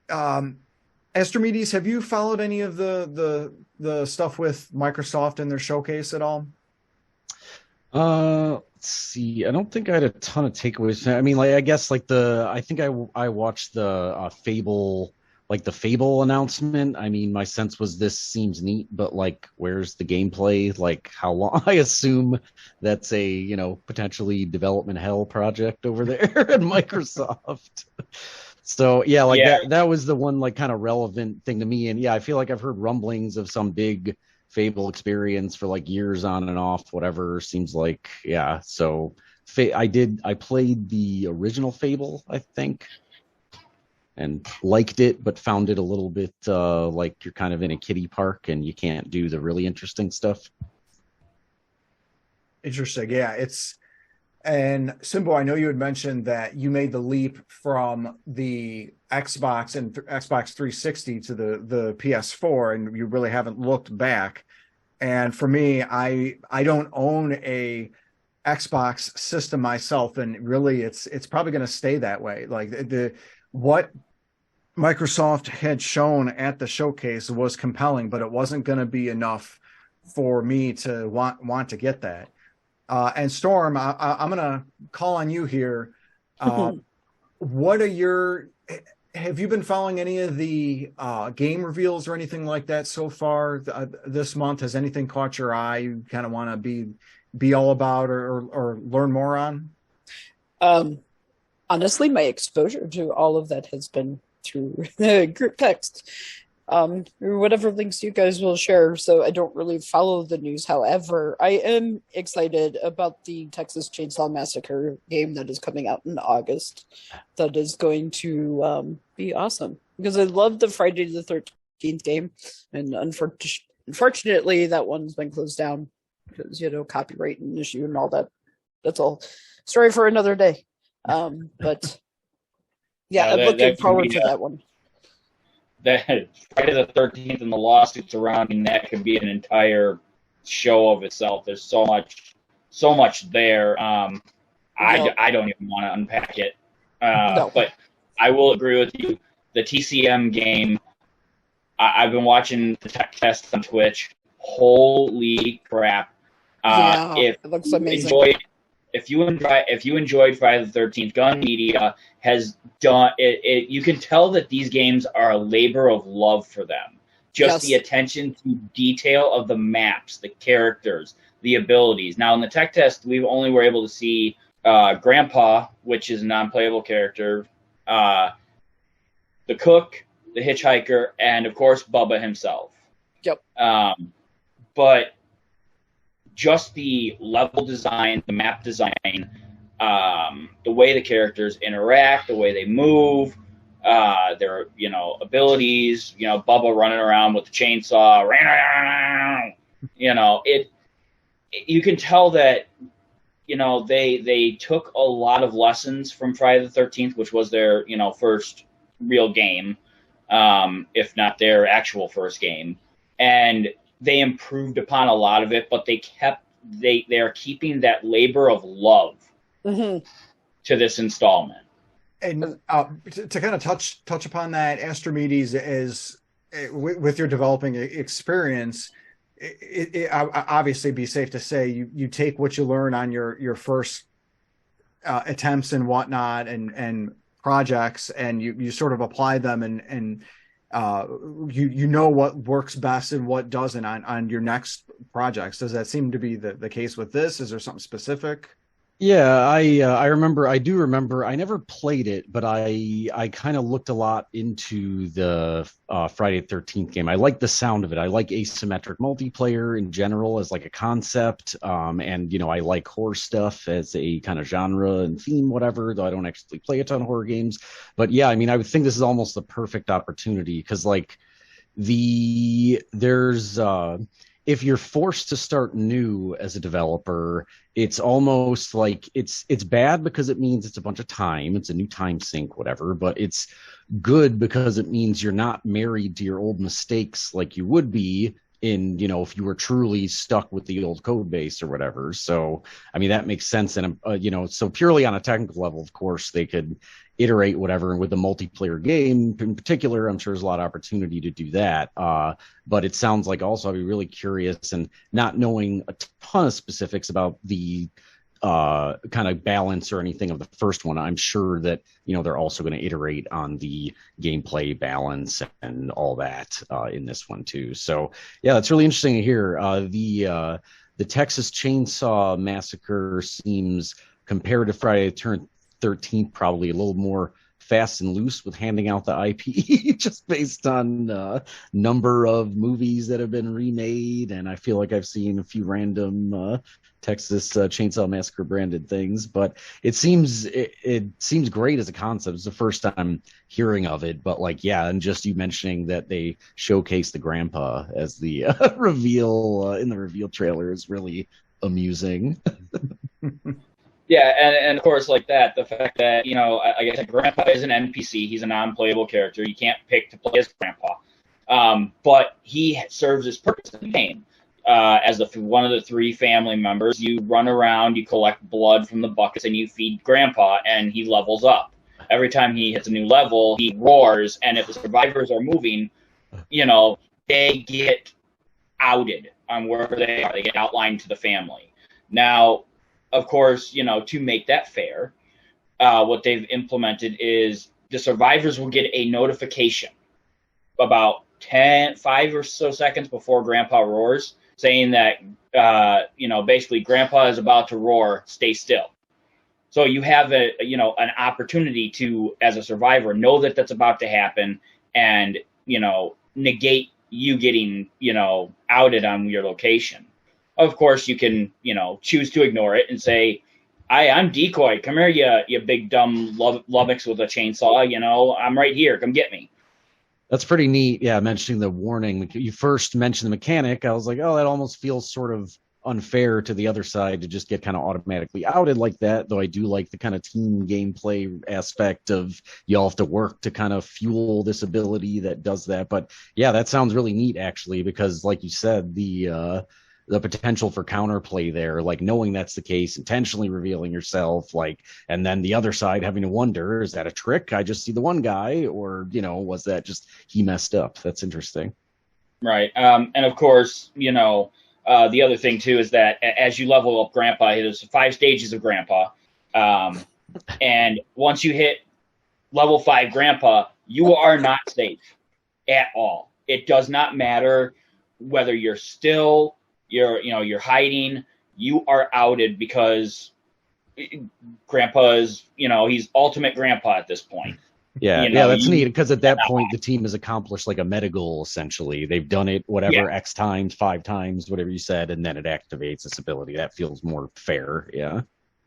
Astrimedes, have you followed any of the stuff with Microsoft and their showcase at all? Let's see. I don't think I had a ton of takeaways. I mean, like, I guess like I think I watched the Fable, like the Fable announcement. I mean, my sense was this seems neat, but like, where's the gameplay? Like, how long? I assume that's a, potentially development hell project over there at Microsoft. So yeah, like that was the one like kind of relevant thing to me. And yeah, I feel like I've heard rumblings of some big Fable experience for like years on and off, whatever. Seems like, yeah. So I played the original Fable, I think, and liked it, but found it a little bit like you're kind of in a kiddie park and you can't do the really interesting stuff. Interesting. Yeah, and Simbo, I know you had mentioned that you made the leap from the Xbox and Xbox 360 to the PS4, and you really haven't looked back. And for me, I don't own a Xbox system myself, and really it's probably going to stay that way. Like what Microsoft had shown at the showcase was compelling, but it wasn't going to be enough for me to want to get that. And Storm, I'm going to call on you here. Have you been following any of the game reveals or anything like that so far this month? Has anything caught your eye you kind of want to be all about or learn more on? Honestly, my exposure to all of that has been through group text. Or whatever links you guys will share, so I don't really follow the news. However, I am excited about the Texas Chain Saw Massacre game that is coming out in August. That is going to be awesome, because I love the Friday the 13th game, and unfortunately that one's been closed down because, copyright and issue and all that. That's all story for another day. But yeah, I'm looking forward to that one. That Friday the 13th and the lawsuit surrounding that could be an entire show of itself. There's so much there. I don't even want to unpack it. No. But I will agree with you. The TCM game, I've been watching the tech test on Twitch. Holy crap. It looks amazing. If you enjoyed Friday the 13th, Gun Media has done it. You can tell that these games are a labor of love for them. Just the attention to detail of the maps, the characters, the abilities. Now, in the tech test, we only were able to see Grampa, which is a non-playable character, the cook, the hitchhiker, and, of course, Bubba himself. Yep. But just the level design, the map design, the way the characters interact, the way they move, their abilities, Bubba running around with the chainsaw, you can tell that they took a lot of lessons from Friday the 13th, which was their first real game, if not their actual first game, and they improved upon a lot of it, but they are keeping that labor of love to this installment. And to kind of touch upon that, Astrimedes, is with your developing experience, it obviously be safe to say you take what you learn on your first attempts and whatnot and projects, and you sort of apply them, and you know what works best and what doesn't on your next projects. Does that seem to be the case with this? Is there something specific? Yeah, I do remember. I never played it, but I kind of looked a lot into the Friday the 13th game. I like the sound of it. I like asymmetric multiplayer in general as like a concept, and I like horror stuff as a kind of genre and theme, whatever. Though I don't actually play a ton of horror games, but yeah, I mean, I would think this is almost the perfect opportunity because like there's if you're forced to start new as a developer, it's almost like it's bad because it means it's a bunch of time. It's a new time sink, whatever, but it's good because it means you're not married to your old mistakes like you would be if you were truly stuck with the old code base or whatever. So, I mean, that makes sense. And, so purely on a technical level, of course, they could iterate whatever. And with the multiplayer game in particular, I'm sure there's a lot of opportunity to do that. But it sounds like also I'd be really curious, and not knowing a ton of specifics about the kind of balance or anything of the first one. I'm sure that, they're also going to iterate on the gameplay balance and all that in this one too. So yeah, that's really interesting to hear. The Texas Chain Saw Massacre seems, compared to Friday the 13th, probably a little more fast and loose with handing out the IP just based on number of movies that have been remade. And I feel like I've seen a few random Texas Chainsaw Massacre branded things, but it seems great as a concept. It's the first time hearing of it, but like, yeah. And just you mentioning that they showcase the Grampa as the reveal in the reveal trailer is really amusing. Yeah, and of course, like that, the fact that, I guess Grampa is an NPC, he's a non-playable character. You can't pick to play as Grandpa. But he serves his purpose in the game. As one of the three family members, you run around, you collect blood from the buckets, and you feed Grandpa, and he levels up. Every time he hits a new level, he roars, and if the survivors are moving, they get outed on wherever they are. They get outlined to the family. Now, of course, to make that fair, what they've implemented is the survivors will get a notification about 5 or so seconds before Grandpa roars, saying that, basically Grandpa is about to roar, stay still. So you have an opportunity to, as a survivor, know that that's about to happen and, negate you getting, outed on your location. Of course, you can, choose to ignore it and say, I'm Decoy. Come here, you big dumb lummox with a chainsaw. I'm right here. Come get me. That's pretty neat. Yeah, mentioning the warning. You first mentioned the mechanic. I was like, oh, that almost feels sort of unfair to the other side to just get kind of automatically outed like that, though I do like the kind of team gameplay aspect of you all have to work to kind of fuel this ability that does that. But yeah, that sounds really neat, actually, because like you said, the potential for counterplay there, like knowing that's the case, intentionally revealing yourself, like, and then the other side having to wonder, is that a trick? I just see the one guy, or, was that just he messed up? That's interesting. Right. And of course, the other thing too is that as you level up Grandpa, there's 5 stages of Grandpa. And once you hit level 5 Grandpa, you are not safe at all. It does not matter whether you're still, you're hiding, you are outed because Grandpa is, he's ultimate Grandpa at this point. Yeah, that's neat, because at that point the team has accomplished like a meta goal, essentially. They've done it whatever X times, 5 times, whatever you said, and then it activates this ability. That feels more fair. Yeah.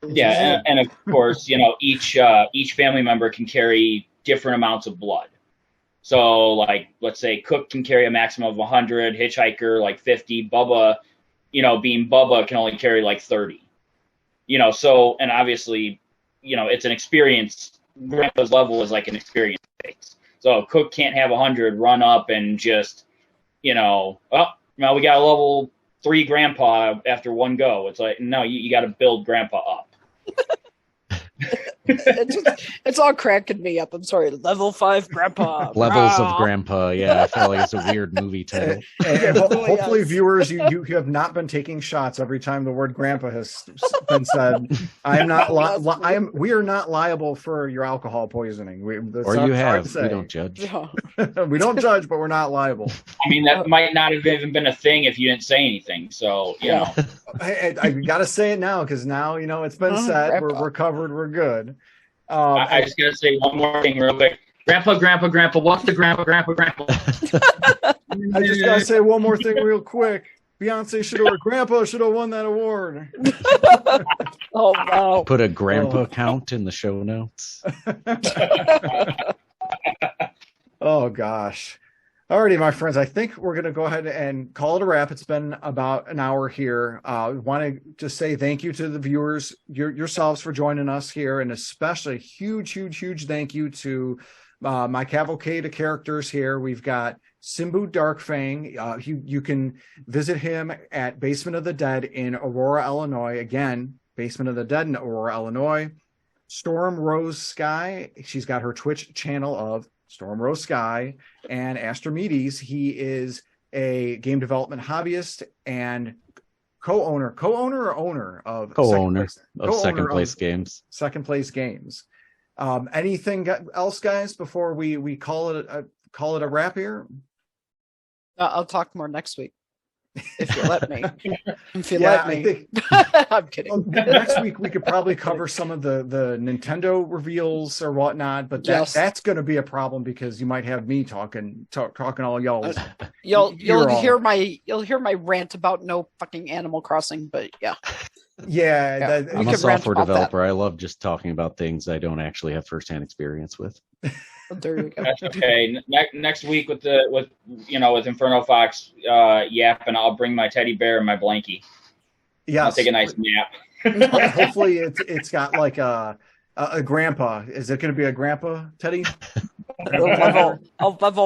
Yeah, and of course, each family member can carry different amounts of blood. So, like, let's say Cook can carry a maximum of 100, Hitchhiker like 50, Bubba, being Bubba, can only carry like 30. And obviously, it's an experience. Grandpa's level is like an experience base. So Cook can't have 100 run up and just, oh, now we got a level 3 Grandpa after one go. It's like, no, you got to build Grandpa up. It's all cracking me up. I'm sorry. Level 5 Grandpa. Levels of Grandpa. Yeah, I feel like it's a weird movie title. And hopefully, viewers, you have not been taking shots every time the word Grandpa has been said. I am not. We are not liable for your alcohol poisoning. Or you have. We don't judge. We don't judge, but we're not liable. I mean, that might not have even been a thing if you didn't say anything. So I got to say it now because now it's been said. We're covered. We're good. I just gotta say one more thing real quick. Grandpa, what's the Grandpa? I just gotta say one more thing real quick. Grandpa should have won that award. Oh wow! Put a Grandpa count in the show notes. Oh gosh. Alrighty, my friends, I think we're going to go ahead and call it a wrap. It's been about an hour here. Want to just say thank you to the viewers, yourselves for joining us here, and especially huge thank you to my cavalcade of characters here. We've got Simbu Darkfang. You can visit him at Basement of the Dead in Aurora, Illinois. Again, Basement of the Dead in Aurora, Illinois. Stormrosesky. She's got her Twitch channel of Stormrosesky, and Astrimedes. He is a game development hobbyist and co-owner of Second Place Games. Second Place Games. Anything else, guys, before we call it a wrap here? I'll talk more next week. If you let me. I think, I'm kidding. Next week we could probably cover some of the Nintendo reveals or whatnot, but that's going to be a problem because you might have me talking all y'all. You'll hear my rant about no fucking Animal Crossing, but yeah. I'm a software developer. I love just talking about things I don't actually have firsthand experience with. There you go. That's okay. Next week with Inferno Fox, and I'll bring my teddy bear and my blankie. Yeah, I'll take a nice nap. Hopefully, it's got like a grandpa. Is it going to be a grandpa teddy? Level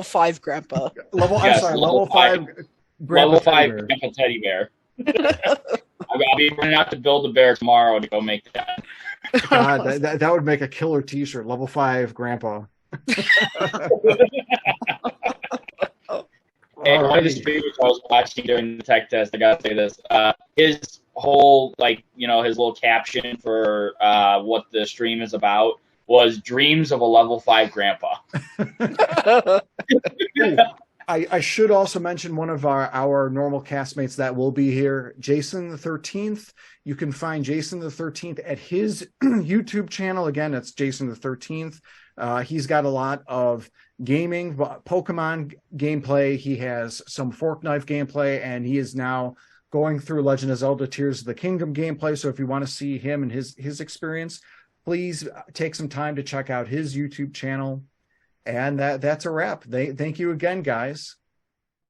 5 grandpa. Level 5 grandpa teddy bear. I'll be running out to build a bear tomorrow to go make that. God, that would make a killer T-shirt. Level 5 grandpa. Hey, one of the streamers I was watching during the tech test, I gotta say this. His whole his little caption for what the stream is about was dreams of a level 5 grandpa. I should also mention one of our normal castmates that will be here, Jason the 13th. You can find Jason the 13th at his YouTube channel. Again, it's Jason the 13th. He's got a lot of gaming, Pokemon gameplay. He has some fork knife gameplay, and he is now going through Legend of Zelda Tears of the Kingdom gameplay. So if you want to see him and his experience, please take some time to check out his YouTube channel. And that's a wrap. Thank you again, guys.